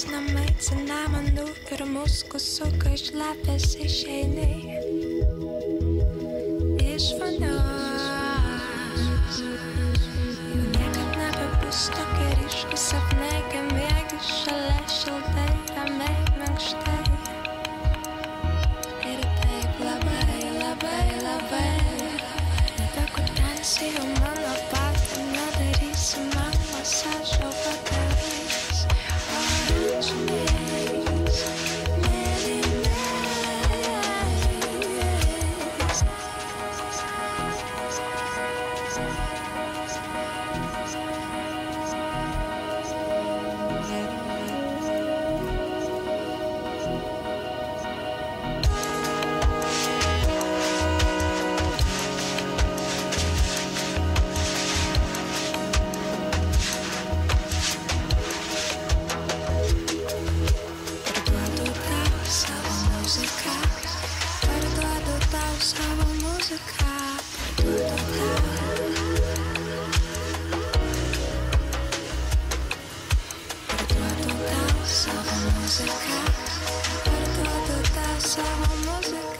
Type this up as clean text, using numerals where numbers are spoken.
namai, cinamonų ir muskų suka iš lapės išeini iš vonios. Jau niekad nebebus tokie ryškūs sapnai, kai miegi šalia šiltai, ramiai, minkštai. Ir taip labai, labai, labai nebekurtensi jau mano patį, nedarysi man masažo vakarais oranžiniais mėlynais. Parduodu tau savo muziką, parduodu tau savo muziką, parduodu tau savo muziką.